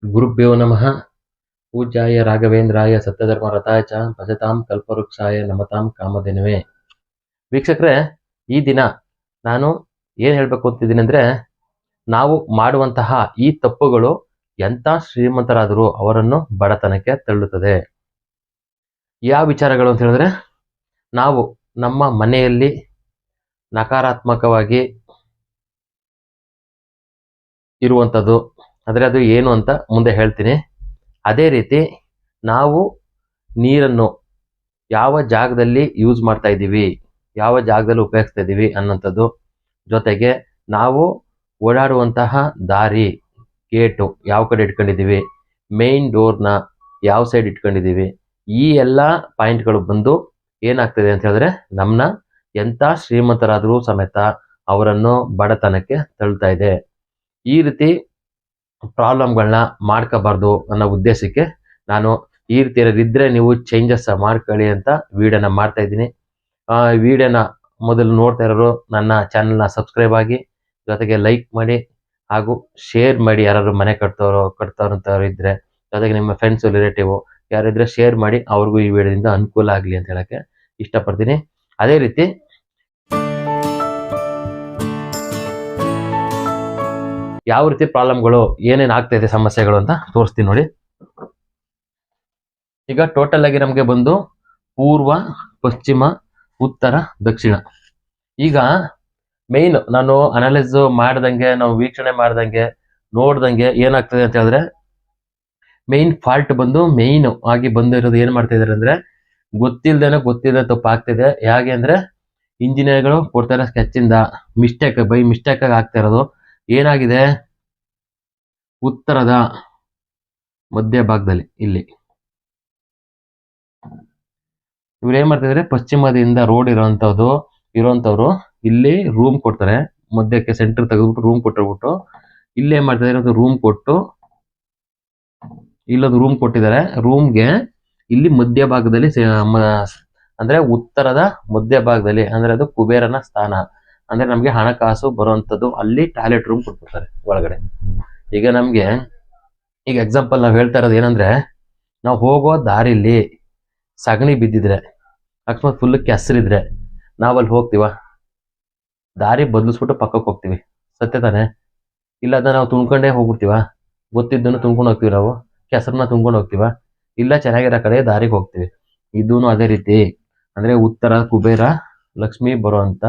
ಗುರುಭ್ಯೋ ನಮಃ. ಪೂಜ್ಯಾಯ ರಾಘವೇಂದ್ರಾಯ ಸತ್ಯಧರ್ಮರತಾಯ ಚ ಭಜತಾಂ ಕಲ್ಪವೃಕ್ಷಾಯ ನಮತಾಂ ಕಾಮಧೇನವೇ. ವೀಕ್ಷಕರೇ, ಈ ದಿನ ನಾನು ಏನು ಹೇಳಬೇಕು ಅಂತಿದ್ದೀನಿ ಅಂದರೆ, ನಾವು ಮಾಡುವಂತಹ ಈ ತಪ್ಪುಗಳು ಎಂಥ ಶ್ರೀಮಂತರಾದರೂ ಅವರನ್ನು ಬಡತನಕ್ಕೆ ತಳ್ಳುತ್ತದೆ. ಯಾವ ವಿಚಾರಗಳು ಅಂತ ಹೇಳಿದ್ರೆ, ನಾವು ನಮ್ಮ ಮನೆಯಲ್ಲಿ ನಕಾರಾತ್ಮಕವಾಗಿ ಇರುವಂಥದ್ದು, ಆದರೆ ಅದು ಏನು ಅಂತ ಮುಂದೆ ಹೇಳ್ತೀನಿ. ಅದೇ ರೀತಿ ನಾವು ನೀರನ್ನು ಯಾವ ಜಾಗದಲ್ಲಿ ಯೂಸ್ ಮಾಡ್ತಾ ಇದ್ದೀವಿ, ಯಾವ ಜಾಗದಲ್ಲಿ ಉಪಯೋಗಿಸ್ತಾ ಇದ್ದೀವಿ ಅನ್ನೋಂಥದ್ದು, ಜೊತೆಗೆ ನಾವು ಓಡಾಡುವಂತಹ ದಾರಿ, ಗೇಟು ಯಾವ ಕಡೆ ಇಟ್ಕೊಂಡಿದ್ದೀವಿ, ಮೇನ್ ಡೋರ್ನ ಯಾವ ಸೈಡ್ ಇಟ್ಕೊಂಡಿದ್ದೀವಿ, ಈ ಎಲ್ಲ ಪಾಯಿಂಟ್ಗಳು ಬಂದು ಏನಾಗ್ತದೆ ಅಂತ ಹೇಳಿದ್ರೆ ನಮ್ಮನ್ನ ಎಂಥ ಶ್ರೀಮಂತರಾದರೂ ಸಮೇತ ಅವರನ್ನು ಬಡತನಕ್ಕೆ ತಳ್ಳುತ್ತಾ ಇದೆ. ಈ ರೀತಿ ಪ್ರಾಬ್ಲಮ್ಗಳನ್ನ ಮಾಡ್ಕೋಬಾರ್ದು ಅನ್ನೋ ಉದ್ದೇಶಕ್ಕೆ ನಾನು ಈ ರೀತಿ ಇದ್ದರೆ ನೀವು ಚೇಂಜಸ್ ಮಾಡ್ಕೊಳ್ಳಿ ಅಂತ ವಿಡಿಯೋನ ಮಾಡ್ತಾ ಇದ್ದೀನಿ. ವಿಡಿಯೋನ ಮೊದಲು ನೋಡ್ತಾ ಇರೋರು ನನ್ನ ಚಾನಲ್ನ ಸಬ್ಸ್ಕ್ರೈಬ್ ಆಗಿ, ಜೊತೆಗೆ ಲೈಕ್ ಮಾಡಿ ಹಾಗೂ ಶೇರ್ ಮಾಡಿ. ಯಾರಾದ್ರು ಮನೆ ಕಟ್ತವ್ರಂಥವ್ರು ಇದ್ದರೆ, ಜೊತೆಗೆ ನಿಮ್ಮ ಫ್ರೆಂಡ್ಸು ರಿಲೇಟಿವ್ ಯಾರಿದ್ರೆ ಶೇರ್ ಮಾಡಿ, ಅವ್ರಿಗೂ ಈ ವಿಡಿಯೋದಿಂದ ಅನುಕೂಲ ಆಗಲಿ ಅಂತ ಹೇಳೋಕ್ಕೆ ಇಷ್ಟಪಡ್ತೀನಿ. ಅದೇ ರೀತಿ ಯಾವ ರೀತಿ ಪ್ರಾಬ್ಲಮ್ಗಳು ಏನೇನು ಆಗ್ತಾ ಇದೆ ಸಮಸ್ಯೆಗಳು ಅಂತ ತೋರಿಸ್ತೀನಿ ನೋಡಿ. ಈಗ ಟೋಟಲ್ ಆಗಿ ನಮಗೆ ಬಂದು ಪೂರ್ವ, ಪಶ್ಚಿಮ, ಉತ್ತರ, ದಕ್ಷಿಣ. ಈಗ ಮೇನ್ ನಾನು ಅನಲೈಸ್ ಮಾಡ್ದಂಗೆ, ನಾವು ವೀಕ್ಷಣೆ ಮಾಡ್ದಂಗೆ, ನೋಡ್ದಂಗೆ ಏನಾಗ್ತದೆ ಅಂತ ಹೇಳಿದ್ರೆ, ಮೇನ್ ಫಾಲ್ಟ್ ಬಂದು ಮೇನ್ ಆಗಿ ಬಂದಿರೋದು ಏನು ಮಾಡ್ತಾ ಇದಾರೆ ಅಂದ್ರೆ, ಗೊತ್ತಿಲ್ಲದೆ ತಪ್ಪಾಗ್ತಿದೆ. ಹೇಗೆ ಅಂದ್ರೆ, ಇಂಜಿನಿಯರ್ಗಳು ಕೊಡ್ತಾರೆ ಸ್ಕೆಚ್ಚಿಂದ ಬೈ ಮಿಸ್ಟೇಕ್ ಆಗಿ ಆಗ್ತಾ ಇರೋದು. ಏನಾಗಿದೆ, ಉತ್ತರದ ಮಧ್ಯಭಾಗದಲ್ಲಿ ಇಲ್ಲಿ ಇವ್ರು ಏನ್ ಮಾಡ್ತಿದ್ರೆ, ಪಶ್ಚಿಮದಿಂದ ರೋಡ್ ಇರೋಂಥವ್ರು ಇಲ್ಲಿ ರೂಮ್ ಕೊಡ್ತಾರೆ. ಮಧ್ಯಕ್ಕೆ ಸೆಂಟರ್ ತೆಗೆದ್ಬಿಟ್ಟು ರೂಮ್ ಕೊಟ್ಟಿರ್ಬಿಟ್ಟು ಇಲ್ಲೇ ಮಾಡ್ತಿದ್ದಾರೆ, ರೂಮ್ ಕೊಟ್ಟು ಇಲ್ಲೊಂದು ರೂಮ್ ಕೊಟ್ಟಿದ್ದಾರೆ. ರೂಮ್ಗೆ ಇಲ್ಲಿ ಮಧ್ಯಭಾಗದಲ್ಲಿ ಅಂದ್ರೆ ಉತ್ತರದ ಮಧ್ಯಭಾಗದಲ್ಲಿ, ಅಂದ್ರೆ ಅದು ಕುಬೇರನ ಸ್ಥಾನ, ಅಂದ್ರೆ ನಮ್ಗೆ ಹಣಕಾಸು ಬರುವಂತದ್ದು. ಅಲ್ಲಿ ಟಾಯ್ಲೆಟ್ ರೂಮ್ ಕೊಟ್ಬಿಡ್ತಾರೆ ಒಳಗಡೆ. ಈಗ ನಮ್ಗೆ ಈಗ ಎಕ್ಸಾಂಪಲ್ ನಾವು ಹೇಳ್ತಾ ಇರೋದು ಏನಂದ್ರೆ, ನಾವು ಹೋಗೋ ದಾರಿಲಿ ಸಗಣಿ ಬಿದ್ದಿದ್ರೆ, ಅಕಸ್ಮಾತ್ ಫುಲ್ ಕೆಸರಿದ್ರೆ ನಾವಲ್ಲಿ ಹೋಗ್ತೀವ? ದಾರಿ ಬದಲಿಸ್ಬಿಟ್ಟು ಪಕ್ಕಕ್ಕೆ ಹೋಗ್ತೀವಿ, ಸತ್ಯ ತಾನೆ? ಇಲ್ಲ ಅದನ್ನ ನಾವು ತುಂಬ್ಕೊಂಡೇ ಹೋಗ್ಬಿಡ್ತೀವ? ಗೊತ್ತಿದ್ದನ್ನು ತುಂಬ್ಕೊಂಡು ಹೋಗ್ತೀವಿ ನಾವು, ಕೆಸರನ್ನ ತುಂಬ್ಕೊಂಡು ಹೋಗ್ತೀವ? ಇಲ್ಲ ಚೆನ್ನಾಗಿರೋ ಕಡೆ ದಾರಿಗೆ ಹೋಗ್ತೀವಿ. ಇದೂ ಅದೇ ರೀತಿ. ಅಂದ್ರೆ ಉತ್ತರ ಕುಬೇರ ಲಕ್ಷ್ಮಿ ಬರುವಂತ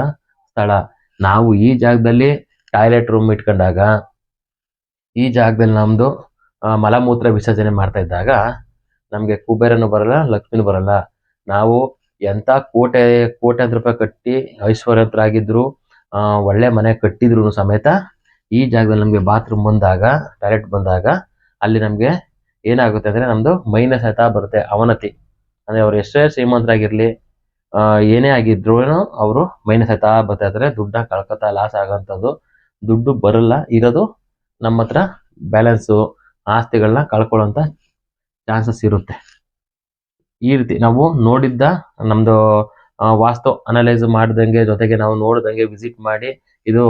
ಸ್ಥಳ. ನಾವು ಈ ಜಾಗದಲ್ಲಿ ಟಾಯ್ಲೆಟ್ ರೂಮ್ ಇಟ್ಕೊಂಡಾಗ, ಈ ಜಾಗದಲ್ಲಿ ನಮ್ದು ಮಲಮೂತ್ರ ವಿಸರ್ಜನೆ ಮಾಡ್ತಾ ಇದ್ದಾಗ ನಮ್ಗೆ ಕುಬೇರನು ಬರಲ್ಲ, ಲಕ್ಷ್ಮಿನೂ ಬರಲ್ಲ. ನಾವು ಎಂತ ಕೋಟ್ಯಾಂತರ ರೂಪಾಯಿ ಕಟ್ಟಿ ಐಶ್ವರ್ಯವಂತರಾಗಿದ್ರು, ಒಳ್ಳೆ ಮನೆ ಕಟ್ಟಿದ್ರು ಸಮೇತ ಈ ಜಾಗದಲ್ಲಿ ನಮ್ಗೆ ಬಾತ್ರೂಮ್ ಬಂದಾಗ, ಟಾಯ್ಲೆಟ್ ಬಂದಾಗ ಅಲ್ಲಿ ನಮ್ಗೆ ಏನಾಗುತ್ತೆ ಅಂದ್ರೆ, ನಮ್ದು ಮೈನಸ್ ಆಯ್ತಾ ಬರುತ್ತೆ, ಅವನತಿ. ಅಂದ್ರೆ ಅವ್ರು ಎಷ್ಟೇ ಶ್ರೀಮಂತರಾಗಿರ್ಲಿ, ಏನೇ ಆಗಿದ್ರು ಅವರು ಮೈನಸ್ ಆಯ್ತಾ ಬರ್ತಾ ಇದ್ರೆ, ದುಡ್ಡ ಕಳ್ಕೊತಾ ಲಾಸ್ ಆಗೋಂಥದ್ದು. ದುಡ್ಡು ಬರಲ್ಲ, ಇರೋದು ನಮ್ಮ ಹತ್ರ ಬ್ಯಾಲೆನ್ಸು, ಆಸ್ತಿಗಳನ್ನ ಕಳ್ಕೊಳ್ಳೋಂಥ ಚಾನ್ಸಸ್ ಇರುತ್ತೆ. ಈ ರೀತಿ ನಾವು ನೋಡಿದ್ದ ನಮ್ದು ವಾಸ್ತು ಅನಲೈಸ್ ಮಾಡ್ದಂಗೆ, ಜೊತೆಗೆ ನಾವು ನೋಡ್ದಂಗೆ ವಿಸಿಟ್ ಮಾಡಿ ಇದು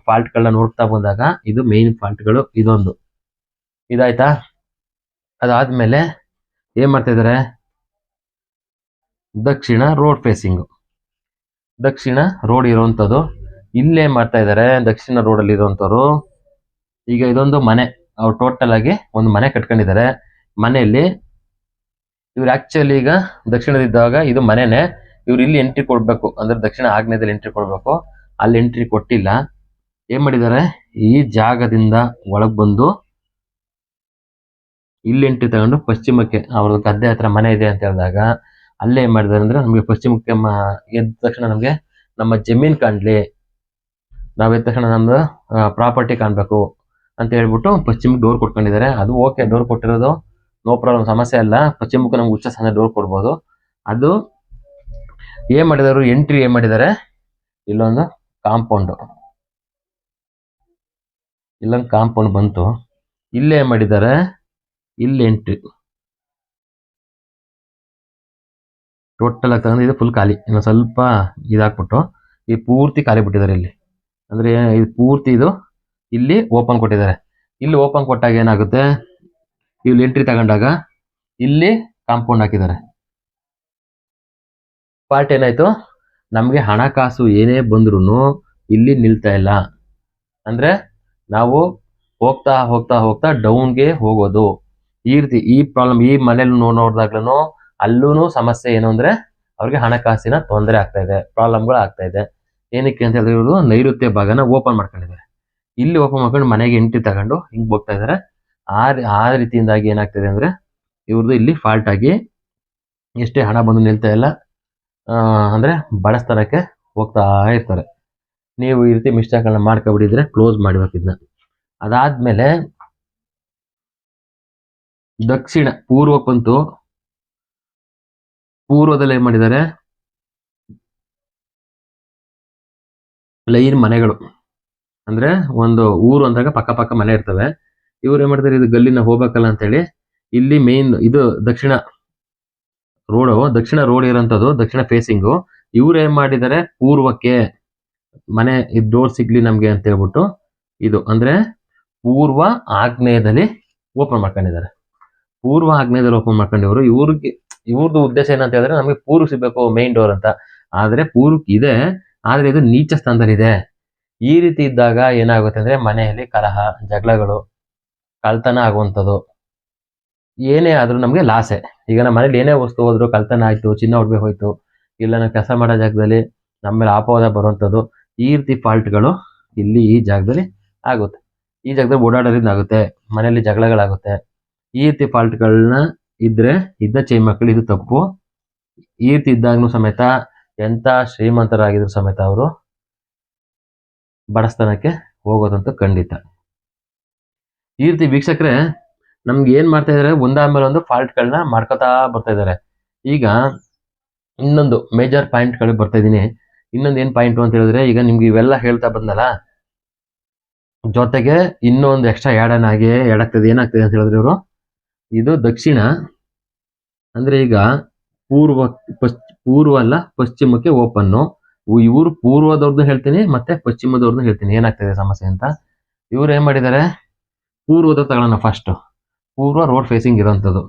ಫಾಲ್ಟ್ಗಳನ್ನ ನೋಡ್ತಾ ಬಂದಾಗ, ಇದು ಮೇನ್ ಫಾಲ್ಟ್ಗಳು ಇದೊಂದು ಇದಾಯ್ತಾ. ಅದಾದ್ಮೇಲೆ ಏನ್ ಮಾಡ್ತಾ ಇದಾರೆ, ದಕ್ಷಿಣ ರೋಡ್ ಫೇಸಿಂಗ್, ದಕ್ಷಿಣ ರೋಡ್ ಇರುವಂಥದ್ದು. ಇಲ್ಲೇನ್ ಮಾಡ್ತಾ ಇದಾರೆ, ದಕ್ಷಿಣ ರೋಡಲ್ಲಿ ಇರುವಂಥವ್ರು, ಈಗ ಇದೊಂದು ಮನೆ, ಅವ್ರು ಟೋಟಲ್ ಆಗಿ ಒಂದು ಮನೆ ಕಟ್ಕೊಂಡಿದ್ದಾರೆ. ಮನೆಯಲ್ಲಿ ಇವ್ರು ಆಕ್ಚುಲಿ ಈಗ ದಕ್ಷಿಣದಿದ್ದಾಗ ಇದು ಮನೆನೇ, ಇವ್ರು ಇಲ್ಲಿ ಎಂಟ್ರಿ ಕೊಡ್ಬೇಕು, ಅಂದ್ರೆ ದಕ್ಷಿಣ ಆಗ್ನೇಯದಲ್ಲಿ ಎಂಟ್ರಿ ಕೊಡ್ಬೇಕು, ಅಲ್ಲಿ ಎಂಟ್ರಿ ಕೊಟ್ಟಿಲ್ಲ. ಏನ್ ಮಾಡಿದ್ದಾರೆ, ಈ ಜಾಗದಿಂದ ಒಳಗ್ ಬಂದು ಇಲ್ಲಿ ಎಂಟ್ರಿ ತಗೊಂಡು ಪಶ್ಚಿಮಕ್ಕೆ, ಅವ್ರ ಗದ್ದೆ ಹತ್ರ ಮನೆ ಇದೆ ಅಂತ ಹೇಳಿದಾಗ ಅಲ್ಲೇ ಏನ್ ಮಾಡಿದಾರೆ ಅಂದ್ರೆ, ನಮ್ಗೆ ಪಶ್ಚಿಮಕ್ಕೆ ಎದ್ದ ತಕ್ಷಣ ನಮ್ಗೆ ನಮ್ಮ ಜಮೀನ್ ಕಾಣ್ಲಿ, ನಾವ್ ಎದ್ದ ತಕ್ಷಣ ನಮ್ದು ಪ್ರಾಪರ್ಟಿ ಕಾಣ್ಬೇಕು ಅಂತ ಹೇಳ್ಬಿಟ್ಟು ಪಶ್ಚಿಮಕ್ಕೆ ಡೋರ್ ಕೊಟ್ಕೊಂಡಿದ್ದಾರೆ. ಅದು ಓಕೆ, ಡೋರ್ ಕೊಟ್ಟಿರೋದು ನೋ ಪ್ರಾಬ್ಲಮ್, ಸಮಸ್ಯೆ ಅಲ್ಲ. ಪಶ್ಚಿಮಕ್ಕೆ ನಮ್ಗೆ ಉಚ್ಚ ಸ್ಥಾನ ಡೋರ್ ಕೊಡ್ಬೋದು. ಅದು ಏನ್ ಮಾಡಿದಾರು, ಎಂಟ್ರಿ ಏನ್ ಮಾಡಿದ್ದಾರೆ, ಇಲ್ಲೊಂದು ಕಾಂಪೌಂಡ್ ಬಂತು. ಇಲ್ಲೇ ಏನ್ ಮಾಡಿದ್ದಾರೆ, ಇಲ್ಲಿ ಎಂಟ್ರಿ ಟೋಟಲ್ ಆಗಿ ತಗೊಂಡು ಇದು ಫುಲ್ ಖಾಲಿ, ಇನ್ನು ಸ್ವಲ್ಪ ಇದಾಕ್ಬಿಟ್ಟು ಈ ಪೂರ್ತಿ ಖಾಲಿ ಬಿಟ್ಟಿದ್ದಾರೆ ಇಲ್ಲಿ. ಅಂದ್ರೆ ಇದು ಪೂರ್ತಿ ಇದು ಇಲ್ಲಿ ಓಪನ್ ಕೊಟ್ಟಿದ್ದಾರೆ. ಇಲ್ಲಿ ಓಪನ್ ಕೊಟ್ಟಾಗ ಏನಾಗುತ್ತೆ, ಇಲ್ಲಿ ಎಂಟ್ರಿ ತಗೊಂಡಾಗ ಇಲ್ಲಿ ಕಾಂಪೌಂಡ್ ಹಾಕಿದ್ದಾರೆ. ಪಾರ್ಟ್ ಏನಾಯ್ತು, ನಮಗೆ ಹಣಕಾಸು ಏನೇ ಬಂದ್ರೂ ಇಲ್ಲಿ ನಿಲ್ತಾ ಇಲ್ಲ. ಅಂದ್ರೆ ನಾವು ಹೋಗ್ತಾ ಹೋಗ್ತಾ ಹೋಗ್ತಾ ಡೌನ್ಗೆ ಹೋಗೋದು. ಈ ರೀತಿ ಈ ಪ್ರಾಬ್ಲಮ್ ಈ ಮನೇಲಿ ನೋಡಿದಾಗ್ಲೂ ಅಲ್ಲೂ ಸಮಸ್ಯೆ ಏನು ಅಂದ್ರೆ ಅವ್ರಿಗೆ ಹಣಕಾಸಿನ ತೊಂದರೆ ಆಗ್ತಾ ಇದೆ, ಪ್ರಾಬ್ಲಮ್ಗಳು ಆಗ್ತಾ ಇದೆ. ಏನಕ್ಕೆ ಅಂತ ಹೇಳಿದ್ರೆ ಇವರು ನೈಋತ್ಯ ಭಾಗನ ಓಪನ್ ಮಾಡ್ಕೊಂಡಿದ್ದಾರೆ. ಇಲ್ಲಿ ಓಪನ್ ಮಾಡ್ಕೊಂಡು ಮನೆಗೆ ಎಂಟ್ರಿ ತಗೊಂಡು ಹಿಂಗ್ ಹೋಗ್ತಾ ಇದಾರೆ. ಆ ರೀತಿಯಿಂದಾಗಿ ಏನಾಗ್ತದೆ ಅಂದ್ರೆ ಇವ್ರದ್ದು ಇಲ್ಲಿ ಫಾಲ್ಟ್ ಆಗಿ ಎಷ್ಟೇ ಹಣ ಬಂದು ನಿಲ್ತಾ ಇಲ್ಲ, ಅಂದ್ರೆ ಬಡಸ್ತನಕ್ಕೆ ಹೋಗ್ತಾ ಇರ್ತಾರೆ. ನೀವು ಈ ರೀತಿ ಮಿಸ್ಟೇಕ್ಗಳನ್ನ ಮಾಡ್ಕೊಬಿಟ್ಟಿದ್ರೆ ಕ್ಲೋಸ್ ಮಾಡ್ಬೇಕು ಇದನ್ನ. ಅದಾದ್ಮೇಲೆ ದಕ್ಷಿಣ ಪೂರ್ವಕ್ಕಂತೂ ಪೂರ್ವದಲ್ಲಿ ಏನ್ ಮಾಡಿದ್ದಾರೆ, ಲೈನ್ ಮನೆಗಳು. ಅಂದ್ರೆ ಒಂದು ಊರು ಅಂದಾಗ ಪಕ್ಕ ಪಕ್ಕ ಮನೆ ಇರ್ತವೆ. ಇವ್ರು ಏನ್ ಮಾಡ್ತಾರೆ, ಇದು ಗಲ್ಲಿನ ಹೋಗ್ಬೇಕಲ್ಲ ಅಂತೇಳಿ ಇಲ್ಲಿ ಮೇನ್ ಇದು ದಕ್ಷಿಣ ರೋಡ್ ಇರೋಂಥದ್ದು, ದಕ್ಷಿಣ ಫೇಸಿಂಗು. ಇವ್ರು ಏನ್ ಮಾಡಿದ್ದಾರೆ, ಪೂರ್ವಕ್ಕೆ ಮನೆ ಡೋರ್ ಸಿಗ್ಲಿ ನಮ್ಗೆ ಅಂತ ಹೇಳ್ಬಿಟ್ಟು ಇದು ಅಂದ್ರೆ ಪೂರ್ವ ಆಗ್ನೇಯದಲ್ಲಿ ಓಪನ್ ಮಾಡ್ಕೊಂಡಿದ್ದಾರೆ. ಪೂರ್ವ ಆಗ್ನೇಯದಲ್ಲಿ ಓಪನ್ ಮಾಡ್ಕೊಂಡಿವರು. ಇವ್ರದ್ದು ಉದ್ದೇಶ ಏನಂತ ಹೇಳಿದ್ರೆ ನಮಗೆ ಪೂರ್ವ ಸಿಗ್ಬೇಕು ಮೈನ್ ಡೋರ್ ಅಂತ. ಆದ್ರೆ ಪೂರ್ವಕ್ಕೆ ಇದೆ, ಆದ್ರೆ ಇದು ನೀಚ ಸ್ಥಾನದಲ್ಲಿದೆ. ಈ ರೀತಿ ಇದ್ದಾಗ ಏನಾಗುತ್ತೆ ಅಂದ್ರೆ ಮನೆಯಲ್ಲಿ ಕಲಹ, ಜಗಳಗಳು, ಕಳ್ತನ ಆಗುವಂಥದ್ದು. ಏನೇ ಆದ್ರೂ ನಮ್ಗೆ ಲಾಸೆ. ಈಗ ನಮ್ಮ ಮನೇಲಿ ಏನೇ ವಸ್ತು ಹೋದ್ರು, ಕಳ್ತನ ಆಯ್ತು, ಚಿನ್ನ ಒಡವೆ ಹೋಯ್ತು, ಇಲ್ಲ ನಾವು ಕೆಲಸ ಮಾಡೋ ಜಾಗದಲ್ಲಿ ನಮ್ಮ ಮೇಲೆ ಆಪವಾದ ಬರುವಂಥದ್ದು, ಈ ರೀತಿ ಫಾಲ್ಟ್ಗಳು ಇಲ್ಲಿ ಈ ಜಾಗದಲ್ಲಿ ಆಗುತ್ತೆ. ಈ ಜಾಗದಲ್ಲಿ ಓಡಾಡೋದ್ರಿಂದ ಆಗುತ್ತೆ, ಮನೆಯಲ್ಲಿ ಜಗಳಗಳಾಗುತ್ತೆ. ಈ ರೀತಿ ಫಾಲ್ಟ್ಗಳನ್ನ ಇದ್ರೆ ಇದನ್ನ ಚೇಂಜ್ ಮಾಡ್ಕೊಳ್ಳಿ, ಇದು ತಪ್ಪು. ಈ ರೀತಿ ಇದ್ದಾಗ್ಲೂ ಸಮೇತ ಎಂತ ಶ್ರೀಮಂತರಾಗಿದ್ರು ಸಮೇತ ಅವರು ಬಡಸ್ತನಕ್ಕೆ ಹೋಗೋದಂತೂ ಖಂಡಿತ. ಈ ರೀತಿ ವೀಕ್ಷಕರೇ ನಮ್ಗೆ ಏನ್ ಮಾಡ್ತಾ ಇದಾರೆ, ಒಂದಾದ್ಮೇಲೆ ಒಂದು ಫಾಲ್ಟ್ಗಳನ್ನ ಮಾಡ್ಕೊತಾ ಬರ್ತಾ ಇದಾರೆ. ಈಗ ಇನ್ನೊಂದು ಮೇಜರ್ ಪಾಯಿಂಟ್ಗಳಿಗೆ ಬರ್ತಾ ಇದೀನಿ. ಇನ್ನೊಂದು ಏನ್ ಪಾಯಿಂಟ್ ಅಂತ ಹೇಳಿದ್ರೆ, ಈಗ ನಿಮ್ಗೆ ಇವೆಲ್ಲ ಹೇಳ್ತಾ ಬಂದಲ್ಲ, ಜೊತೆಗೆ ಇನ್ನೊಂದು ಎಕ್ಸ್ಟ್ರಾ ಎಡಾಗ್ತದೆ. ಏನಾಗ್ತದೆ ಅಂತ ಹೇಳಿದ್ರೆ ಇವರು ಇದು ದಕ್ಷಿಣ ಅಂದ್ರೆ ಈಗ ಪೂರ್ವ ಅಲ್ಲ ಪಶ್ಚಿಮಕ್ಕೆ ಓಪನ್ನು. ಇವ್ರು ಪೂರ್ವದವ್ರದ್ದು ಹೇಳ್ತೀನಿ ಮತ್ತೆ ಪಶ್ಚಿಮದವ್ರದ್ದು ಹೇಳ್ತೀನಿ ಏನಾಗ್ತದೆ ಸಮಸ್ಯೆ ಅಂತ. ಇವ್ರು ಏನ್ ಮಾಡಿದ್ದಾರೆ, ಪೂರ್ವದ ತಗೊಳ್ಳೋಣ ಫಸ್ಟ್. ಪೂರ್ವ ರೋಡ್ ಫೇಸಿಂಗ್ ಇರೋಂಥದ್ದು.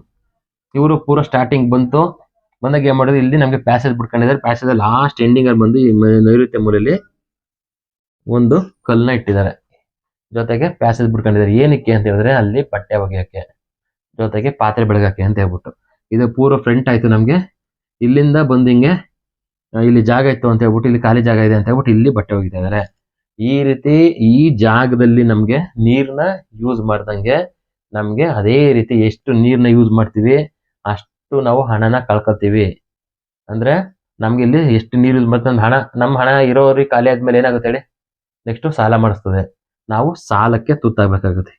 ಇವರು ಪೂರ್ವ ಸ್ಟಾರ್ಟಿಂಗ್ ಬಂದಾಗ ಏನ್ ಮಾಡಿದ್ರು, ಇಲ್ಲಿ ನಮ್ಗೆ ಪ್ಯಾಸೇಜ್ ಬಿಟ್ಕೊಂಡಿದ್ದಾರೆ. ಪ್ಯಾಸೇಜ್ ಲಾಸ್ಟ್ ಎಂಡಿಂಗ್ ಅಲ್ಲಿ ಬಂದು ಈ ನೈಋತ್ಯ ಮೂಲೆಯಲ್ಲಿ ಒಂದು ಕಲ್ಲನ್ನ ಇಟ್ಟಿದ್ದಾರೆ. ಜೊತೆಗೆ ಪ್ಯಾಸೇಜ್ ಬಿಟ್ಕೊಂಡಿದ್ದಾರೆ. ಏನಕ್ಕೆ ಅಂತ ಹೇಳಿದ್ರೆ ಅಲ್ಲಿ ಬಟ್ಟೆ ಒಗೆಯಕ್ಕೆ, ಜೊತೆಗೆ ಪಾತ್ರೆ ಬೆಳಗಕ್ಕೆ ಅಂತ ಹೇಳ್ಬಿಟ್ಟು. ಇದು ಪೂರ್ವ ಫ್ರಂಟ್ ಆಯ್ತು ನಮ್ಗೆ. ಇಲ್ಲಿಂದ ಬಂದು ಹಿಂಗೆ ಇಲ್ಲಿ ಜಾಗ ಇತ್ತು ಅಂತ ಹೇಳ್ಬಿಟ್ಟು, ಇಲ್ಲಿ ಖಾಲಿ ಜಾಗ ಇದೆ ಅಂತ ಹೇಳ್ಬಿಟ್ಟು ಇಲ್ಲಿ ಬಟ್ಟೆ ಒಗಿತಾ ಇದಾರೆ. ಈ ರೀತಿ ಈ ಜಾಗದಲ್ಲಿ ನಮ್ಗೆ ನೀರ್ನ ಯೂಸ್ ಮಾಡ್ದಂಗೆ ನಮ್ಗೆ ಅದೇ ರೀತಿ ಎಷ್ಟು ನೀರ್ನ ಯೂಸ್ ಮಾಡ್ತೀವಿ ಅಷ್ಟು ನಾವು ಹಣನ ಕಳ್ಕೊತೀವಿ. ಅಂದ್ರೆ ನಮ್ಗೆ ಇಲ್ಲಿ ಎಷ್ಟು ನೀರು ಯೂಸ್ ಮಾಡ್ತೀವಿ, ನಮ್ಮ ಹಣ ಇರೋರಿಗೆ ಖಾಲಿ ಆದ್ಮೇಲೆ ಏನಾಗುತ್ತೆ ಹೇಳಿ, ನೆಕ್ಸ್ಟ್ ಸಾಲ ಮಾಡಿಸ್ತದೆ. ನಾವು ಸಾಲಕ್ಕೆ ತುತ್ತಾಗಬೇಕಾಗುತ್ತೆ.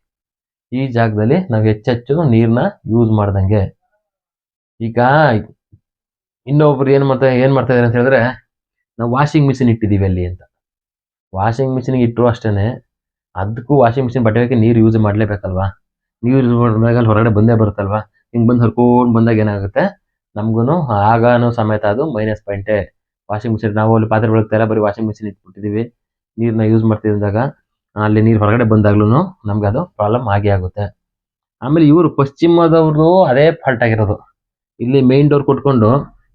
ಈ ಜಾಗದಲ್ಲಿ ನಾವು ಹೆಚ್ಚೆಚ್ಚು ನೀರ್ನ ಯೂಸ್ ಮಾಡ್ದಂಗೆ. ಈಗ ಇನ್ನೊಬ್ರು ಏನ್ ಮಾಡ್ತಾ ಇದಾರೆ ಅಂತ ಹೇಳಿದ್ರೆ, ನಾವು ವಾಷಿಂಗ್ ಮಿಷಿನ್ ಇಟ್ಟಿದೀವಿ ಅಲ್ಲಿ ಅಂತ. ವಾಷಿಂಗ್ ಮಿಷಿನ್ ಇಟ್ಟರು ಅಷ್ಟೇನೆ, ಅದಕ್ಕೂ ವಾಷಿಂಗ್ ಮಿಷಿನ್ ಬಟ್ಟೆ ನೀರು ಯೂಸ್ ಮಾಡ್ಲೇಬೇಕಲ್ವಾ. ನೀರು ಯೂಸ್ ಮಾಡಿದಾಗ ಅಲ್ಲಿ ಹೊರಗಡೆ ಬಂದೇ ಬರುತ್ತಲ್ವಾ. ಹಿಂಗ್ ಬಂದು ಹರ್ಕೊಂಡು ಬಂದಾಗ ಏನಾಗುತ್ತೆ, ನಮ್ಗೂ ಆಗಾನು ಸಮೇತ ಅದು ಮೈನಸ್ ಪಾಯಿಂಟೇ. ವಾಷಿಂಗ್ ಮಿಷಿನ್ ನಾವು ಅಲ್ಲಿ ಪಾತ್ರೆ ಬೆಳಗ್ತಾ ಇಲ್ಲ, ಬರೀ ವಾಷಿಂಗ್ ಮಿಷಿನ್ ಇಟ್ಬಿಟ್ಟಿದೀವಿ. ನೀರ್ನ ಯೂಸ್ ಮಾಡ್ತಿದ್ದಾಗ ಅಲ್ಲಿ ನೀರು ಹೊರಗಡೆ ಬಂದಾಗ್ಲೂ ನಮ್ಗೆ ಅದು ಪ್ರಾಬ್ಲಮ್ ಆಗುತ್ತೆ. ಆಮೇಲೆ ಇವರು ಪಶ್ಚಿಮದವರು ಅದೇ ಫಾಲ್ಟ್ ಆಗಿರೋದು. ಇಲ್ಲಿ ಮೇನ್ ಡೋರ್ ಕೊಟ್ಕೊಂಡು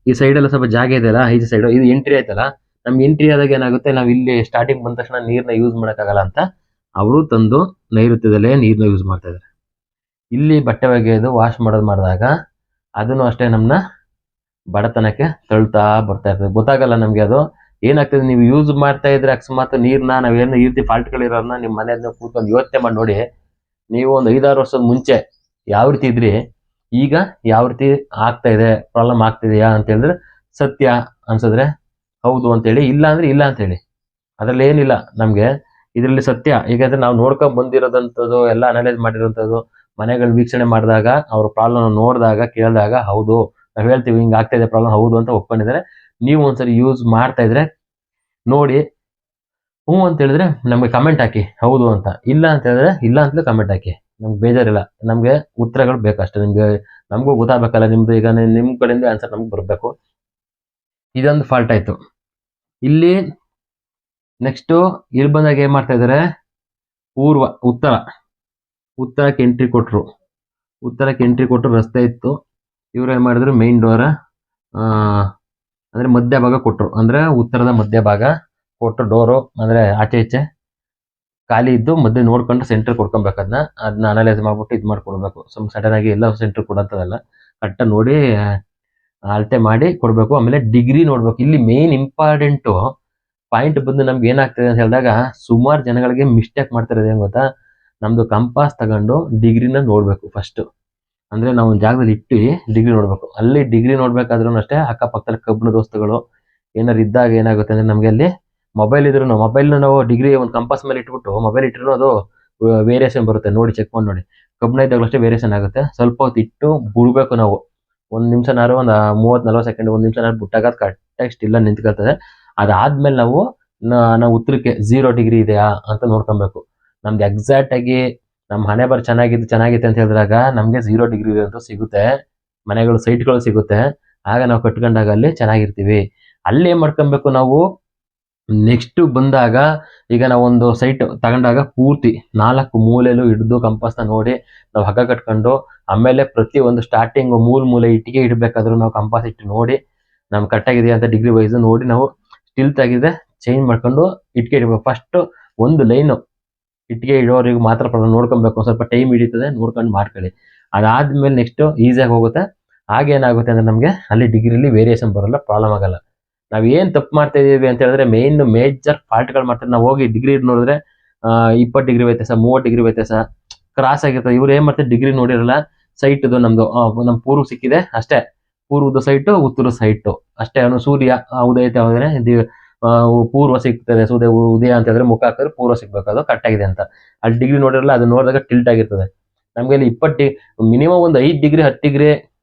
ಈ ಸೈಡ್ ಎಲ್ಲ ಸ್ವಲ್ಪ ಜಾಗ ಇದೆಯಲ್ಲ, ಈಚೆ ಸೈಡ್ ಇದು ಎಂಟ್ರಿ ಆಯ್ತಲ್ಲ, ನಮ್ಗೆ ಎಂಟ್ರಿ ಆದಾಗ ಏನಾಗುತ್ತೆ, ನಾವು ಇಲ್ಲಿ ಸ್ಟಾರ್ಟಿಂಗ್ ಬಂದ ತಕ್ಷಣ ನೀರ್ನ ಯೂಸ್ ಮಾಡೋಕ್ಕಾಗಲ್ಲ ಅಂತ ಅವರು ತಂದು ನೈಋತ್ಯದಲ್ಲೇ ನೀರ್ನ ಯೂಸ್ ಮಾಡ್ತಾ ಇದ್ದಾರೆ. ಇಲ್ಲಿ ಬಟ್ಟೆ ಒಗೆಯೋದು ವಾಶ್ ಮಾಡಿದಾಗ ಅದನ್ನು ಅಷ್ಟೇ ನಮ್ಮನ್ನ ಬಡತನಕ್ಕೆ ತಳ್ತಾ ಬರ್ತಾ ಇರ್ತದೆ. ಗೊತ್ತಾಗಲ್ಲ ನಮ್ಗೆ ಅದು ಏನಾಗ್ತದೆ. ನೀವು ಯೂಸ್ ಮಾಡ್ತಾ ಇದ್ರೆ ಅಕಸ್ಮಾತ್ ನೀರ್ನ, ನಾವೇನು ಈ ರೀತಿ ಫಾಲ್ಟ್ಗಳಿರೋದನ್ನ ನಿಮ್ಮ ಮನೆಯನ್ನ ಕೂತ್ಕೊಂಡು ಯೋಚನೆ ಮಾಡಿ ನೋಡಿ. ನೀವು ಒಂದು 5-6 ವರ್ಷದ ಮುಂಚೆ ಯಾವ ರೀತಿ ಇದ್ರಿ, ಈಗ ಯಾವ ರೀತಿ ಆಗ್ತಾ ಇದೆ, ಪ್ರಾಬ್ಲಮ್ ಆಗ್ತಿದೆಯಾ ಅಂತ ಹೇಳಿದ್ರೆ ಸತ್ಯ ಅನ್ಸಿದ್ರೆ ಹೌದು ಅಂತೇಳಿ, ಇಲ್ಲ ಅಂದ್ರೆ ಇಲ್ಲ ಅಂತೇಳಿ. ಅದ್ರಲ್ಲಿ ಏನಿಲ್ಲ ನಮ್ಗೆ ಇದರಲ್ಲಿ ಸತ್ಯ. ಈಗಾದ್ರೆ ನಾವು ನೋಡ್ಕೊಂಡ್ ಬಂದಿರೋದಂಥದ್ದು ಎಲ್ಲ ಅನಲೈಸ್ ಮಾಡಿರೋಂಥದ್ದು, ಮನೆಗಳು ವೀಕ್ಷಣೆ ಮಾಡಿದಾಗ ಅವ್ರ ಪ್ರಾಬ್ಲಮ್ ನೋಡಿದಾಗ ಕೇಳಿದಾಗ ಹೌದು ನಾವ್ ಹೇಳ್ತೀವಿ ಹಿಂಗ್ ಆಗ್ತಾ ಇದೆ ಪ್ರಾಬ್ಲಮ್, ಹೌದು ಅಂತ ಒಪ್ಕೊಂಡಿದ್ದಾರೆ. ನೀವು ಒಂದ್ಸರಿ ಯೂಸ್ ಮಾಡ್ತಾ ಇದ್ರೆ ನೋಡಿ, ಹ್ಞೂ ಅಂತ ಹೇಳಿದ್ರೆ ನಮ್ಗೆ ಕಮೆಂಟ್ ಹಾಕಿ ಹೌದು ಅಂತ, ಇಲ್ಲ ಅಂತ ಹೇಳಿದ್ರೆ ಇಲ್ಲ ಅಂತಲೇ ಕಮೆಂಟ್ ಹಾಕಿ. ನಮ್ಗೆ ಬೇಜಾರಿಲ್ಲ, ನಮ್ಗೆ ಉತ್ತರಗಳು ಬೇಕಷ್ಟೇ. ನಮಗೂ ಗೊತ್ತಾಗಬೇಕಲ್ಲ ನಿಮ್ದು. ಈಗ ನಿಮ್ ಕಡೆಯಿಂದ ಆನ್ಸರ್ ನಮ್ಗೆ ಬರಬೇಕು. ಇದೊಂದು ಫಾಲ್ಟ್ ಆಯ್ತು. ಇಲ್ಲಿ ನೆಕ್ಸ್ಟ್ ಇಲ್ಲಿ ಬಂದಾಗ ಏನ್ ಮಾಡ್ತಾ ಇದಾರೆ, ಉತ್ತರಕ್ಕೆ ಎಂಟ್ರಿ ಕೊಟ್ರು. ಉತ್ತರಕ್ಕೆ ಎಂಟ್ರಿ ಕೊಟ್ಟರು, ರಸ್ತೆ ಇತ್ತು. ಇವ್ರು ಏನು ಮಾಡಿದ್ರು, ಮೇನ್ ಡೋರ ಅಂದರೆ ಮಧ್ಯಭಾಗ ಕೊಟ್ಟರು, ಅಂದರೆ ಉತ್ತರದ ಮಧ್ಯಭಾಗ ಕೊಟ್ಟರು. ಡೋರು ಅಂದರೆ ಆಚೆ ಈಚೆ ಖಾಲಿ ಇದ್ದು ಮಧ್ಯೆ ನೋಡ್ಕೊಂಡು ಸೆಂಟ್ರ್ ಕೊಡ್ಕೊಬೇಕು. ಅದನ್ನ ಅನಲೈಸ್ ಮಾಡ್ಬಿಟ್ಟು ಇದು ಮಾಡ್ಕೊಡ್ಬೇಕು. ಸಡನ್ ಆಗಿ ಎಲ್ಲ ಸೆಂಟ್ರ್ ಕೊಡೋಂಥದ್ದಲ್ಲ, ಕರೆಕ್ಟಾಗಿ ನೋಡಿ ಅಳತೆ ಮಾಡಿ ಕೊಡಬೇಕು. ಆಮೇಲೆ ಡಿಗ್ರಿ ನೋಡ್ಬೇಕು. ಇಲ್ಲಿ ಮೇನ್ ಇಂಪಾರ್ಟೆಂಟು ಪಾಯಿಂಟ್ ಬಂದು ನಮ್ಗೆ ಏನಾಗ್ತದೆ ಅಂತ ಹೇಳಿದಾಗ, ಸುಮಾರು ಜನಗಳಿಗೆ ಮಿಸ್ಟೇಕ್ ಮಾಡ್ತಿರೋದು ಏನು ಗೊತ್ತಾ, ನಮ್ಮದು ಕಂಪಾಸ್ ತಗೊಂಡು ಡಿಗ್ರಿನ ನೋಡಬೇಕು ಫಸ್ಟು. ಅಂದರೆ ನಾವು ಒಂದು ಜಾಗದಲ್ಲಿ ಇಟ್ಟು ಡಿಗ್ರಿ ನೋಡಬೇಕು. ಅಲ್ಲಿ ಡಿಗ್ರಿ ನೋಡಬೇಕಾದ್ರೂ ಅಷ್ಟೇ ಅಕ್ಕಪಕ್ಕದಲ್ಲಿ ಕಬ್ಬಿಣದ ವಸ್ತುಗಳು ಏನಾರು ಇದ್ದಾಗ ಏನಾಗುತ್ತೆ ಅಂದರೆ, ನಮಗೆ ಅಲ್ಲಿ ಮೊಬೈಲ್ ಇದ್ರೂ ಮೊಬೈಲ್ನ ನಾವು ಡಿಗ್ರಿ ಒಂದು ಕಂಪಾಸ್ ಮೇಲೆ ಇಟ್ಬಿಟ್ಟು ಮೊಬೈಲ್ ಇಟ್ಟರು ಅದು ವೇರಿಯೇಷನ್ ಬರುತ್ತೆ. ನೋಡಿ, ಚೆಕ್ ಮಾಡಿ ನೋಡಿ. ಕಬ್ಬಿಣ ಇದ್ದಾಗಲೂ ಅಷ್ಟೇ ವೇರಿಯೇಷನ್ ಆಗುತ್ತೆ. ಸ್ವಲ್ಪ ಹೊತ್ತು ಇಟ್ಟು ಬಿಡಬೇಕು ನಾವು. ಒಂದು ನಿಮಿಷನಾರು, ಒಂದು 30-40 ಸೆಕೆಂಡ್, ಒಂದು ನಿಮಿಷನಾರು ಬಿಟ್ಟಾಗ ಅದು ಕರೆಕ್ಟಾಗಿ ಸ್ಟಿಲ್ಲ ನಿಂತ್ಕೊಳ್ತದೆ. ಅದಾದ್ಮೇಲೆ ನಾವು ಉತ್ತರಕ್ಕೆ 0 ಡಿಗ್ರಿ ಇದೆಯಾ ಅಂತ ನೋಡ್ಕೊಬೇಕು. ನಮ್ದು ಎಕ್ಸಾಕ್ಟಾಗಿ ನಮ್ಮ ಹಣೆ ಬರ ಚೆನ್ನಾಗಿದೆ ಅಂತ ಹೇಳಿದಾಗ ನಮಗೆ 0 ಡಿಗ್ರಿ ಅಂತೂ ಸಿಗುತ್ತೆ. ಮನೆಗಳು, ಸೈಟ್ಗಳು ಸಿಗುತ್ತೆ. ಆಗ ನಾವು ಕಟ್ಕೊಂಡಾಗ ಅಲ್ಲಿ ಚೆನ್ನಾಗಿರ್ತೀವಿ. ಅಲ್ಲಿ ಏನು ಮಾಡ್ಕೊಬೇಕು ನಾವು, ನೆಕ್ಸ್ಟ್ ಬಂದಾಗ, ಈಗ ನಾವೊಂದು ಸೈಟ್ ತಗೊಂಡಾಗ ಪೂರ್ತಿ 4 ಮೂಲೆಯಲ್ಲೂ ಹಿಡಿದು ಕಂಪಾಸ್ನ ನೋಡಿ ನಾವು ಹಗ್ಗ ಕಟ್ಕೊಂಡು, ಆಮೇಲೆ ಪ್ರತಿ ಒಂದು ಸ್ಟಾರ್ಟಿಂಗ್ ಮೂಲೆ ಇಟ್ಟಿಗೆ ಇಡಬೇಕಾದ್ರೂ ನಾವು ಕಂಪಾಸ್ ಇಟ್ಟು ನೋಡಿ ನಮ್ಗೆ ಕರೆಕ್ಟಾಗಿದೆಯಾ ಅಂತ ಡಿಗ್ರಿ ವೈಸ್ ನೋಡಿ ನಾವು ಸ್ಟಿಲ್ತ್ ಆಗಿದೆ ಚೇಂಜ್ ಮಾಡ್ಕೊಂಡು ಇಟ್ಟಿಗೆ ಇಡಬೇಕು. ಫಸ್ಟು ಒಂದು ಲೈನು ಇಟ್ಟಿಗೆ ಇಡೋರಿಗೆ ಮಾತ್ರ ನೋಡ್ಕೊಬೇಕು. ಸ್ವಲ್ಪ ಟೈಮ್ ಹಿಡಿತದೆ, ನೋಡ್ಕೊಂಡು ಮಾಡ್ಕೊಳ್ಳಿ. ಅದಾದ್ಮೇಲೆ ನೆಕ್ಸ್ಟು ಈಸಿಯಾಗಿ ಹೋಗುತ್ತೆ. ಆಗೇನಾಗುತ್ತೆ ಅಂದರೆ ನಮಗೆ ಅಲ್ಲಿ ಡಿಗ್ರಿಲಿ ವೇರಿಯೇಷನ್ ಬರೋಲ್ಲ, ಪ್ರಾಬ್ಲಮ್ ಆಗಲ್ಲ. ನಾವು ಏನು ತಪ್ಪು ಮಾಡ್ತಾ ಇದೀವಿ ಅಂತ ಹೇಳಿದ್ರೆ, ಮೇಜರ್ ಫಾಲ್ಟ್ಗಳು ಮಾಡ್ತಾರೆ. ನಾವು ಹೋಗಿ ಡಿಗ್ರಿ ನೋಡಿದ್ರೆ 20 ಡಿಗ್ರಿ ವ್ಯತ್ಯಾಸ, 30 ಡಿಗ್ರಿ ವ್ಯತ್ಯಾಸ ಕ್ರಾಸ್ ಆಗಿರ್ತದೆ. ಇವ್ರು ಏನು ಮಾಡ್ತಾರೆ, ಡಿಗ್ರಿ ನೋಡಿರಲ್ಲ. ಸೈಟ್ದು ನಮ್ಮದು ನಮ್ಮ ಪೂರ್ವ ಸಿಕ್ಕಿದೆ ಅಷ್ಟೇ, ಪೂರ್ವದ ಸೈಟು, ಉತ್ತರ ಸೈಟು ಅಷ್ಟೇ. ಅವನು ಸೂರ್ಯ ಉದಯತೆ ಹೋದರೆ ಪೂರ್ವ ಸಿಗ್ತದೆ, ಉದಯ ಅಂತ ಹೇಳಿದ್ರೆ ಮುಖ ಹಾಕಿದ್ರೆ ಪೂರ್ವ ಸಿಗ್ಬೇಕು, ಅದು ಕರೆಕ್ಟಾಗಿದೆ ಅಂತ. ಅಲ್ಲಿ ಡಿಗ್ರಿ ನೋಡಿರಲ್ಲ, ಅದು ನೋಡಿದಾಗ ಟಿಲ್ಟ್ ಆಗಿರ್ತದೆ. ನಮಗೆ ಇಲ್ಲಿ 20 ಮಿನಿಮಮ್ ಒಂದು 5 ಡಿಗ್ರಿ 10 ಡಿಗ್ರಿ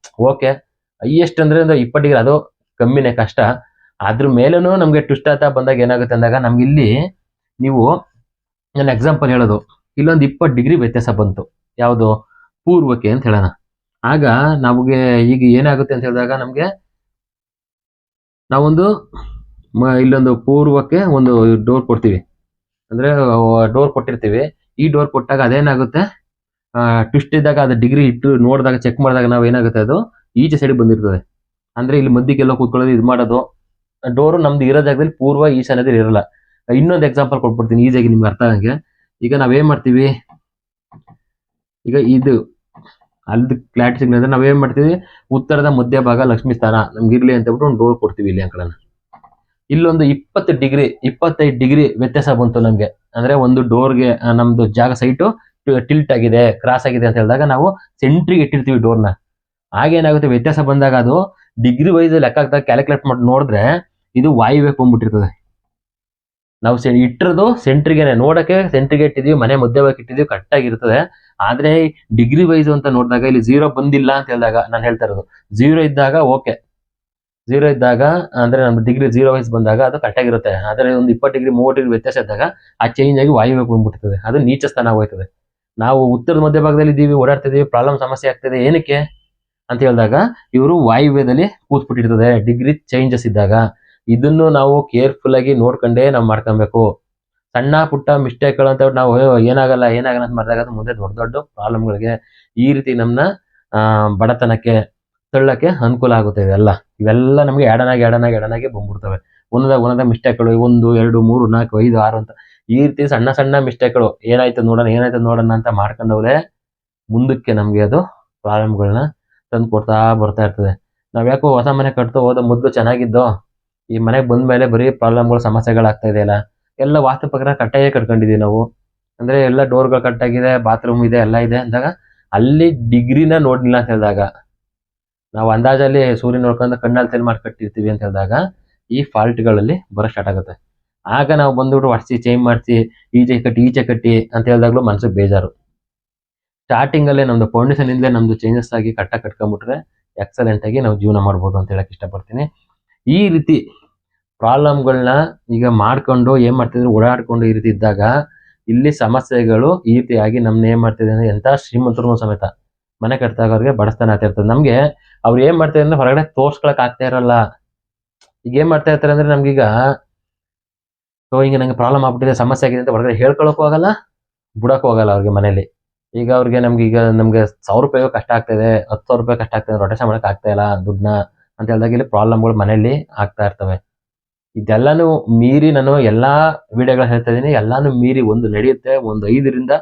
ಓಕೆ, ಹೈಯೆಸ್ಟ್ ಅಂದರೆ ಒಂದು 20 ಡಿಗ್ರಿ, ಅದು ಕಮ್ಮಿನೇ, ಕಷ್ಟ. ಅದ್ರ ಮೇಲೂ ನಮಗೆ ಟ್ವಿಸ್ಟ್ ಆಗ್ತಾ ಬಂದಾಗ ಏನಾಗುತ್ತೆ ಅಂದಾಗ, ನಮ್ಗೆ ಇಲ್ಲಿ ನೀವು, ನಾನು ಎಕ್ಸಾಂಪಲ್ ಹೇಳೋದು, ಇಲ್ಲೊಂದು 20 ಡಿಗ್ರಿ ವ್ಯತ್ಯಾಸ ಬಂತು, ಯಾವುದು ಪೂರ್ವಕ್ಕೆ ಅಂತ ಹೇಳೋಣ. ಆಗ ನಮಗೆ ಈಗ ಏನಾಗುತ್ತೆ ಅಂತ ಹೇಳಿದಾಗ, ನಮಗೆ ನಾವೊಂದು ಇಲ್ಲೊಂದು ಪೂರ್ವಕ್ಕೆ ಒಂದು ಡೋರ್ ಕೊಡ್ತೀವಿ, ಅಂದರೆ ಡೋರ್ ಕೊಟ್ಟಿರ್ತೀವಿ. ಈ ಡೋರ್ ಕೊಟ್ಟಾಗ ಅದೇನಾಗುತ್ತೆ, ಟ್ವಿಸ್ಟ್ ಇದ್ದಾಗ ಅದು ಡಿಗ್ರಿ ಇಟ್ಟು ನೋಡಿದಾಗ ಚೆಕ್ ಮಾಡಿದಾಗ ನಾವು ಏನಾಗುತ್ತೆ, ಅದು ಈಚೆ ಸೈಡ್ ಬಂದಿರ್ತದೆ. ಅಂದರೆ ಇಲ್ಲಿ ಮಧ್ಯಕ್ಕೆಲ್ಲ ಕೂತ್ಕೊಳ್ಳೋದು, ಇದು ಮಾಡೋದು. ಡೋರು ನಮ್ದು ಇರೋ ಜಾಗದಲ್ಲಿ ಪೂರ್ವ ಈಶಾನ್ಯದಲ್ಲಿ ಇರಲ್ಲ. ಇನ್ನೊಂದು ಎಕ್ಸಾಂಪಲ್ ಕೊಟ್ಬಿಡ್ತೀನಿ ಈಸಿಯಾಗಿ ನಿಮ್ಗೆ ಅರ್ಥ ಆಗಂಗೆ. ಈಗ ನಾವೇನ್ ಮಾಡ್ತೀವಿ, ಈಗ ಇದು ಅಲ್ಲಿ ಕ್ಲಾರಿಟಿ ಸಿಗ್ಲಿ ಅಂದ್ರೆ ನಾವೇನ್ ಮಾಡ್ತೀವಿ, ಉತ್ತರದ ಮಧ್ಯಭಾಗ ಲಕ್ಷ್ಮೀ ಸ್ಥಾನ ನಮ್ಗೆ ಇರ್ಲಿ ಅಂತ ಹೇಳ್ಬಿಟ್ಟು ಒಂದು ಡೋರ್ ಕೊಡ್ತೀವಿ ಇಲ್ಲಿ ಅಂಕಳನ್ನ. ಇಲ್ಲೊಂದು 20 ಡಿಗ್ರಿ 25 ಡಿಗ್ರಿ ವ್ಯತ್ಯಾಸ ಬಂತು ನಮ್ಗೆ, ಅಂದ್ರೆ ಒಂದು ಡೋರ್ಗೆ ನಮ್ದು ಜಾಗ ಸೈಟು ಟಿಲ್ಟ್ ಆಗಿದೆ, ಕ್ರಾಸ್ ಆಗಿದೆ ಅಂತ ಹೇಳಿದಾಗ ನಾವು ಸೆಂಟ್ರಿಗೆ ಇಟ್ಟಿರ್ತೀವಿ ಡೋರ್ನ. ಆಗೇನಾಗುತ್ತೆ, ವ್ಯತ್ಯಾಸ ಬಂದಾಗ ಅದು ಡಿಗ್ರಿ ವೈಸ್ ಲೆಕ್ಕ ಹಾಕಿದಾಗ ಕ್ಯಾಲ್ಕುಲೇಟ್ ಮಾಡಿ ನೋಡಿದ್ರೆ ಇದು ವಾಯುವ್ಯಕ್ಕೆ ಬಂದ್ಬಿಟ್ಟಿರ್ತದೆ. ನಾವು ಇಟ್ಟಿರೋದು ಸೆಂಟ್ರಿಗೆ, ನೋಡಕ್ಕೆ ಸೆಂಟ್ರಿಗೆ ಇಟ್ಟಿದೀವಿ, ಮನೆ ಮಧ್ಯಭಾಗಕ್ಕೆ ಇಟ್ಟಿದೀವಿ, ಕರೆಕ್ಟಾಗಿರ್ತದೆ. ಆದ್ರೆ ಡಿಗ್ರಿ ವೈಸ್ ಅಂತ ನೋಡಿದಾಗ ಇಲ್ಲಿ 0 ಬಂದಿಲ್ಲ ಅಂತ ಹೇಳಿದಾಗ, ನಾನು ಹೇಳ್ತಾ ಇರೋದು 0 ಇದ್ದಾಗ ಓಕೆ, 0 ಇದ್ದಾಗ ಅಂದ್ರೆ ನಮ್ಮ ಡಿಗ್ರಿ 0 ವೈಸ್ ಬಂದಾಗ ಅದು ಕರೆಕ್ಟಾಗಿರುತ್ತೆ. ಆದರೆ ಒಂದು 20 ಡಿಗ್ರಿ 30 ಡಿಗ್ರಿ ವ್ಯತ್ಯಾಸ ಇದ್ದಾಗ ಆ ಚೇಂಜ್ ಆಗಿ ವಾಯುವ್ಯಕ್ಕೆ ಬಂದ್ಬಿಡ್ತದೆ, ಅದು ನೀಚ ಸ್ಥಾನ ಹೋಗ್ತದೆ. ನಾವು ಉತ್ತರದ ಮಧ್ಯಭಾಗದಲ್ಲಿ ಇದ್ದೀವಿ, ಓಡಾಡ್ತಿದ್ದೀವಿ, ಪ್ರಾಬ್ಲಮ್ ಸಮಸ್ಯೆ ಆಗ್ತದೆ, ಏನಕ್ಕೆ ಅಂತ ಹೇಳಿದಾಗ ಇವರು ವಾಯುವ್ಯದಲ್ಲಿ ಕೂತ್ಬಿಟ್ಟಿರ್ತದೆ ಡಿಗ್ರಿ ಚೇಂಜಸ್ ಇದ್ದಾಗ. ಇದನ್ನು ನಾವು ಕೇರ್ಫುಲ್ ಆಗಿ ನೋಡ್ಕೊಂಡೇ ನಾವು ಮಾಡ್ಕೊಬೇಕು. ಸಣ್ಣ ಪುಟ್ಟ ಮಿಸ್ಟೇಕ್ಗಳು ಅಂತ ನಾವು ಏನಾಗಲ್ಲ ಅಂತ ಮಾಡಿದಾಗ ಅದು ಮುಂದೆ ದೊಡ್ಡ ದೊಡ್ಡ ಪ್ರಾಬ್ಲಮ್ಗಳಿಗೆ, ಈ ರೀತಿ ನಮ್ಮನ್ನ ಬಡತನಕ್ಕೆ ತಳ್ಳಕ್ಕೆ ಅನುಕೂಲ ಆಗುತ್ತೆ. ಇವೆಲ್ಲ ನಮಗೆ ಎಡನಾಗಿ ಬಂದ್ಬಿಡ್ತವೆ. ಒಂದೊಂದ ಮಿಸ್ಟೇಕ್ಗಳು 1, 2, 3, 4, 5, 6 ಅಂತ ಈ ರೀತಿ ಸಣ್ಣ ಸಣ್ಣ ಮಿಸ್ಟೇಕ್ಗಳು ಏನಾಯ್ತು ನೋಡೋಣ ಅಂತ ಮಾಡ್ಕೊಂಡವ್ರೆ ಮುಂದಕ್ಕೆ ನಮಗೆ ಅದು ಪ್ರಾಬ್ಲಮ್ಗಳನ್ನ ತಂದು ಕೊಡ್ತಾ ಬರ್ತಾ ಇರ್ತದೆ. ನಾವ್ ಯಾಕೋ ಹೊಸ ಮನೆ ಕಟ್ತು ಹೋದ ಮೊದಲು ಚೆನ್ನಾಗಿದ್ದೋ, ಈ ಮನೆಗೆ ಬಂದ ಮೇಲೆ ಬರೀ ಪ್ರಾಬ್ಲಮ್ಗಳು ಸಮಸ್ಯೆಗಳಾಗ್ತಾ ಇದೆಯಲ್ಲ. ಎಲ್ಲ ವಾಸ್ತು ಪ್ರಕಾರ ಕಟ್ಟಾಗೆ ಕಟ್ಕೊಂಡಿದೀವಿ ನಾವು, ಅಂದ್ರೆ ಎಲ್ಲ ಡೋರ್ಗಳು ಕಟ್ಟಾಗಿದೆ, ಬಾತ್ರೂಮ್ ಇದೆ, ಎಲ್ಲ ಇದೆ ಅಂದಾಗ ಅಲ್ಲಿ ಡಿಗ್ರಿನ ನೋಡ್ಲಿಲ್ಲ ಅಂತ ಹೇಳಿದಾಗ, ನಾವು ಅಂದಾಜಲ್ಲಿ ಸೂರ್ಯ ನೋಡ್ಕೊಂಡು ಕಣ್ಣಲ್ಲಿ ತೆಲ್ ಮಾಡಿ ಕಟ್ಟಿರ್ತೀವಿ ಅಂತ ಹೇಳಿದಾಗ ಈ ಫಾಲ್ಟ್ಗಳಲ್ಲಿ ಬರೋ ಸ್ಟಾರ್ಟ್ ಆಗುತ್ತೆ. ಆಗ ನಾವು ಬಂದ್ಬಿಟ್ಟು ಹೊಡ್ಸಿ ಚೇಂಜ್ ಮಾಡಿಸಿ ಈಚೆ ಕಟ್ಟಿ ಅಂತ ಹೇಳಿದಾಗ್ಲೂ ಮನಸ್ಸಿಗೆ ಬೇಜಾರು. ಸ್ಟಾರ್ಟಿಂಗ್ ಅಲ್ಲೇ ನಮ್ದು ಫೌಂಡೇಶನ್ ಇಂದಲೇ ನಮ್ದು ಚೇಂಜಸ್ ಆಗಿ ಕಟ್ಕೊಂಡ್ಬಿಟ್ರೆ ಎಕ್ಸಲೆಂಟ್ ಆಗಿ ನಾವು ಜೀವನ ಮಾಡ್ಬೋದು ಅಂತ ಹೇಳಕ್ ಇಷ್ಟಪಡ್ತೀನಿ. ಈ ರೀತಿ ಪ್ರಾಬ್ಲಮ್ಗಳನ್ನ ಈಗ ಮಾಡ್ಕೊಂಡು ಏನ್ ಮಾಡ್ತಿದ್ರು, ಓಡಾಡ್ಕೊಂಡು ಈ ರೀತಿ ಇದ್ದಾಗ ಇಲ್ಲಿ ಸಮಸ್ಯೆಗಳು ಈ ರೀತಿಯಾಗಿ ನಮ್ನ ಏನ್ ಮಾಡ್ತಿದೆ ಅಂದ್ರೆ, ಎಂತ ಶ್ರೀಮಂತರು ಸಮೇತ ಮನೆ ಕಟ್ಟಾಗ ಅವ್ರಿಗೆ ಬಡಸ್ತಾನ ಆಗ್ತಿರ್ತದೆ. ನಮ್ಗೆ ಅವ್ರು ಏನ್ ಮಾಡ್ತಾರೆ ಅಂದ್ರೆ ಹೊರಗಡೆ ತೋರ್ಸ್ಕೊಳಕ್ ಆಗ್ತಾ ಇರಲ್ಲ. ಈಗ ಏನ್ ಮಾಡ್ತಾ ಇರ್ತಾರೆ ಅಂದ್ರೆ, ನಮ್ಗೀಗ ಹಿಂಗೆ ನಂಗೆ ಪ್ರಾಬ್ಲಮ್ ಆಗ್ಬಿಟ್ಟಿದೆ, ಸಮಸ್ಯೆ ಆಗಿದೆ ಅಂತ ಹೊರಗಡೆ ಹೇಳ್ಕೊಳಕ್ಕೂ ಆಗಲ್ಲ, ಬಿಡಕ್ಕೂ ಹೋಗಲ್ಲ ಅವ್ರಿಗೆ ಮನೇಲಿ. ಈಗ ಅವ್ರಿಗೆ ನಮ್ಗೆ 1,000 ರೂಪಾಯಿ ಕಷ್ಟ ಆಗ್ತಾಯಿದೆ, 10,000 ರೂಪಾಯಿ ಕಷ್ಟ ಆಗ್ತಾಯಿದೆ, ರೊಟೇಷನ್ ಮಾಡಕ್ ಆಗ್ತಾ ಇಲ್ಲ ದುಡ್ಡನ್ನ ಅಂತ ಹೇಳಿದಾಗ ಇಲ್ಲಿ ಪ್ರಾಬ್ಲಮ್ಗಳು ಮನೆಯಲ್ಲಿ ಆಗ್ತಾ ಇರ್ತವೆ. ಇದೆಲ್ಲಾನು ಮೀರಿ ನಾನು ಎಲ್ಲಾ ವಿಡಿಯೋಗಳು ಹೇಳ್ತಾ ಇದೀನಿ. ಎಲ್ಲಾನು ಮೀರಿ ಒಂದು ನಡೆಯುತ್ತೆ. ಒಂದು 5ರಿಂದ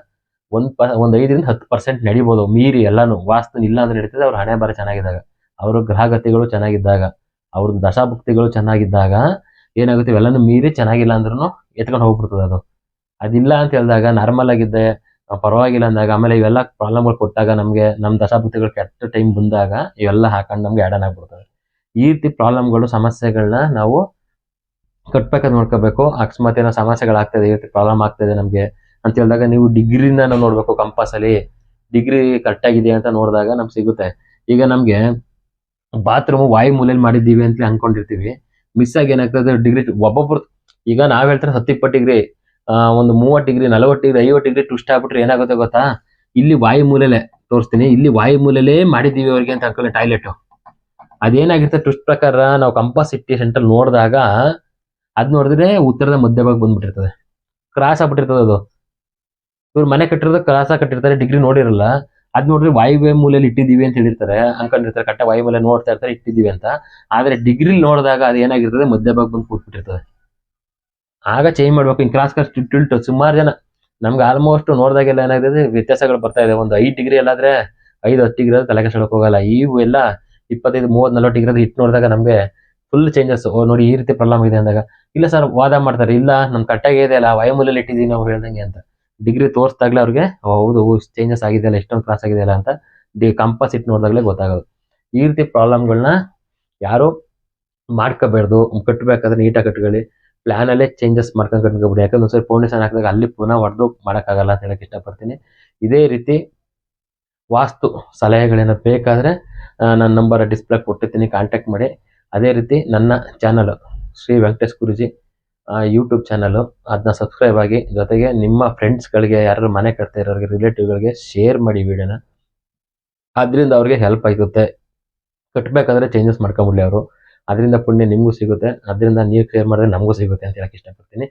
10% ನಡಿಬೋದು ಮೀರಿ ಎಲ್ಲಾನು. ವಾಸ್ತು ಇಲ್ಲ ಅಂದ್ರೆ ನಡೀತದೆ. ಅವ್ರ ಹಣೆ ಬರ ಚೆನ್ನಾಗಿದ್ದಾಗ, ಅವ್ರ ಗ್ರಹಗತಿಗಳು ಚೆನ್ನಾಗಿದ್ದಾಗ, ಅವ್ರ ದಶಾಭುಕ್ತಿಗಳು ಚೆನ್ನಾಗಿದ್ದಾಗ ಏನಾಗುತ್ತೆ, ಇವೆಲ್ಲಾನು ಮೀರಿ ಚೆನ್ನಾಗಿಲ್ಲ ಅಂದ್ರೂ ಎತ್ಕೊಂಡು ಹೋಗ್ಬಿಡ್ತದೆ ಅದು. ಅದಿಲ್ಲ ಅಂತ ಹೇಳಿದಾಗ ನಾರ್ಮಲ್ ಆಗಿದ್ದೆ ಪರವಾಗಿಲ್ಲ ಅಂದಾಗ, ಆಮೇಲೆ ಇವೆಲ್ಲ ಪ್ರಾಬ್ಲಮ್ಗಳು ಕೊಟ್ಟಾಗ ನಮ್ಗೆ ನಮ್ಮ ದಶಾಭುಕ್ತಿಗಳು ಕೆಟ್ಟ ಟೈಮ್ ಬಂದಾಗ ಇವೆಲ್ಲ ಹಾಕೊಂಡು ನಮ್ಗೆ ಆ್ಯಡನ್ ಆಗ್ಬಿಡ್ತವೆ. ಈ ರೀತಿ ಪ್ರಾಬ್ಲಮ್ಗಳು ಸಮಸ್ಯೆಗಳನ್ನ ನಾವು ಕಟ್ಬೇಕಾದ್ ನೋಡ್ಕೋಬೇಕು. ಅಕಸ್ಮಾತ್ ಏನೋ ಸಮಸ್ಯೆಗಳಾಗ್ತದೆ, ಈ ರೀತಿ ಪ್ರಾಬ್ಲಮ್ ಆಗ್ತದೆ ನಮಗೆ ಅಂತ ಹೇಳಿದಾಗ ನೀವು ಡಿಗ್ರಿನ ನಾವು ನೋಡ್ಬೇಕು. ಕಂಪಾಸಲ್ಲಿ ಡಿಗ್ರಿ ಕರೆಕ್ಟ್ ಆಗಿದೆ ಅಂತ ನೋಡಿದಾಗ ನಮ್ಗೆ ಸಿಗುತ್ತೆ. ಈಗ ನಮ್ಗೆ ಬಾತ್ರೂಮ್ ವಾಯು ಮೂಲೆಯಲ್ಲಿ ಮಾಡಿದ್ದೀವಿ ಅಂತ ಅನ್ಕೊಂಡಿರ್ತೀವಿ. ಮಿಸ್ ಆಗಿ ಏನಾಗ್ತದೆ, ಡಿಗ್ರಿ ಒಬ್ಬೊಬ್ರು ಈಗ ನಾವ್ ಹೇಳ್ತಾರೆ 10-20 ಡಿಗ್ರಿ, ಒಂದು 30 ಡಿಗ್ರಿ, 40 ಡಿಗ್ರಿ, 50 ಡಿಗ್ರಿ ಟ್ವಿಸ್ಟ್ ಆಗ್ಬಿಟ್ರೆ ಏನಾಗುತ್ತೆ ಗೊತ್ತಾ, ಇಲ್ಲಿ ವಾಯು ಮೂಲೆಲೆ ತೋರಿಸ್ತೀನಿ, ಇಲ್ಲಿ ವಾಯು ಮೂಲೆಲೇ ಮಾಡಿದ್ದೀವಿ ಅವ್ರಿಗೆ ಅಂತ ಅನ್ಕೊಳ್ಳಿ ಟಾಯ್ಲೆಟ್. ಅದೇನಾಗಿರುತ್ತೆ ಟ್ವಿಸ್ಟ್ ಪ್ರಕಾರ ನಾವು ಕಂಪಾಸ್ ಇಟ್ಟಿ ಸೆಂಟರ್ ನೋಡಿದಾಗ ಅದ್ ನೋಡಿದ್ರೆ ಉತ್ತರದ ಮಧ್ಯಭಾಗ ಬಂದ್ಬಿಟ್ಟಿರ್ತದೆ, ಕ್ರಾಸ್ ಆಗ್ಬಿಟ್ಟಿರ್ತದೆ ಅದು. ಇವ್ರು ಮನೆ ಕಟ್ಟಿರೋದು ಕ್ರಾಸ್ ಆಗಿ ಕಟ್ಟಿರ್ತಾರೆ, ಡಿಗ್ರಿ ನೋಡಿರಲ್ಲ. ಅದ್ ನೋಡ್ರಿ ವಾಯುವ್ಯ ಮೂಲೆಯಲ್ಲಿ ಇಟ್ಟಿದ್ದೀವಿ ಅಂತ ಹೇಳಿರ್ತಾರೆ, ಅನ್ಕೊಂಡಿರ್ತಾರೆ ಕರೆಕ್ಟ್ ವಾಯು ಮೂಲೆ ನೋಡ್ತಾ ಇರ್ತಾರೆ ಇಟ್ಟಿದ್ದೀವಿ ಅಂತ. ಆದ್ರೆ ಡಿಗ್ರಿ ನೋಡಿದಾಗ ಅದು ಏನಾಗಿರ್ತದೆ, ಮಧ್ಯಭಾಗ ಬಂದು ಕೂತ್ಬಿಟ್ಟಿರ್ತದೆ. ಆಗ ಚೇಂಜ್ ಮಾಡ್ಬೇಕು. ಇನ್ ಕ್ರಾಸ್ ಟಿಲ್ಟ್ ಸುಮಾರು ಜನ ನಮ್ಗೆ ಆಲ್ಮೋಸ್ಟ್ ನೋಡಿದಾಗೆಲ್ಲ ಏನಾಗಿದೆ ವ್ಯತ್ಯಾಸಗಳು ಬರ್ತಾ ಇದೆ. ಒಂದು 5 ಡಿಗ್ರಿ ಎಲ್ಲಾದ್ರೆ 5-10 ಡಿಗ್ರಿ ತಲೆ ಕೆಡ್ಸ್ಕೊಳಕ್ ಹೋಗಲ್ಲ. ಇವು ಎಲ್ಲ 25, 30, 40 ಡಿಗ್ರಿ ಇಟ್ಟು ನೋಡಿದಾಗ ನಮ್ಗೆ ಫುಲ್ ಚೇಂಜಸ್. ನೋಡಿ ಈ ರೀತಿ ಪ್ರಾಬ್ಲಮ್ ಇದೆ ಅಂದಾಗ, ಇಲ್ಲ ಸರ್ ವಾದ ಮಾಡ್ತಾರೆ, ಇಲ್ಲ ನಮ್ ಕರೆಕ್ಟಾಗಿ ಇದೆ ಅಲ್ಲ, ವಾಯುಮೂಲೆಯಲ್ಲಿ ಇಟ್ಟಿದ್ದೀವಿ ನಾವು ಹೇಳ್ದಂಗೆ ಅಂತ. ಡಿಗ್ರಿ ತೋರಿಸ್ದಾಗ್ಲೇ ಅವ್ರಿಗೆ ಹೌದು ಚೇಂಜಸ್ ಆಗಿದೆಯಲ್ಲ, ಎಷ್ಟೊಂದು ಕ್ರಾಸ್ ಆಗಿದೆಯಲ್ಲ ಅಂತ ಕಂಪಾಸ್ ಇಟ್ಟು ನೋಡಿದಾಗಲೇ ಗೊತ್ತಾಗೋದು. ಈ ರೀತಿ ಪ್ರಾಬ್ಲಮ್ಗಳನ್ನ ಯಾರು ಮಾಡ್ಕೋಬಾರ್ದು. ಕಟ್ಟಬೇಕಾದ್ರೆ ನೀಟಾಗಿ ಕಟ್ಕೊಳ್ಳಿ. ಪ್ಲಾನ್ ಅಲ್ಲೇ ಚೇಂಜಸ್ ಮಾಡ್ಕೊಂಡು ಕಟ್ಕೊಬಿಡಿ. ಯಾಕಂದ್ರೆ ಒಂದ್ಸರಿ ಫೌಂಡೇಶನ್ ಹಾಕಿದಾಗ ಅಲ್ಲಿ ಪುನಃ ಹೊಡೆದು ಮಾಡೋಕ್ಕಾಗಲ್ಲ ಅಂತ ಹೇಳಕ್ ಇಷ್ಟಪಡ್ತೀನಿ. ಇದೇ ರೀತಿ ವಾಸ್ತು ಸಲಹೆಗಳೇನಾದ್ರು ಬೇಕಾದ್ರೆ ನನ್ನ ನಂಬರ್ ಡಿಸ್ಪ್ಲೇ ಕೊಟ್ಟಿರ್ತೀನಿ, ಕಾಂಟ್ಯಾಕ್ಟ್ ಮಾಡಿ. ಅದೇ ರೀತಿ ನನ್ನ channel Shri Venkatesh Guruji YouTube channel, ಅದನ್ನ ಸಬ್ಸ್ಕ್ರೈಬ್ ಆಗಿ, ಜೊತೆಗೆ ನಿಮ್ಮ ಫ್ರೆಂಡ್ಸ್ಗಳಿಗೆ, ಯಾರು ಮನೆ ಕಟ್ತಾ ಇರೋರಿಗೆ, ರಿಲೇಟಿವ್ಗಳಿಗೆ ಶೇರ್ ಮಾಡಿ ವಿಡಿಯೋನ. ಅದರಿಂದ ಅವ್ರಿಗೆ ಹೆಲ್ಪ್ ಆಗುತ್ತೆ. ಕಟ್ಟಬೇಕಾದ್ರೆ ಚೇಂಜಸ್ ಮಾಡ್ಕೊಂಬಿಡ್ಲಿ ಅವರು, ಅದರಿಂದ ಪುಣ್ಯ ನಿಮಗೂ ಸಿಗುತ್ತೆ. ಅದರಿಂದ ನೀವು ಶೇರ್ ಮಾಡಿದ್ರೆ ನಮಗೂ ಸಿಗುತ್ತೆ ಅಂತ ಹೇಳಕ್ಕೆ ಇಷ್ಟಪಡ್ತೀನಿ.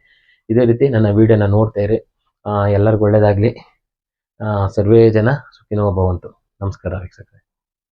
ಇದೇ ರೀತಿ ನನ್ನ ವಿಡಿಯೋನ ನೋಡ್ತಾ ಇರಿ. ಎಲ್ಲರಿಗೂ ಒಳ್ಳೇದಾಗಲಿ. ಸರ್ವೇ ಜನ ಸುಖಿನೋ ಭವಂತು. ನಮಸ್ಕಾರ ವೀಕ್ಷಕರೇ.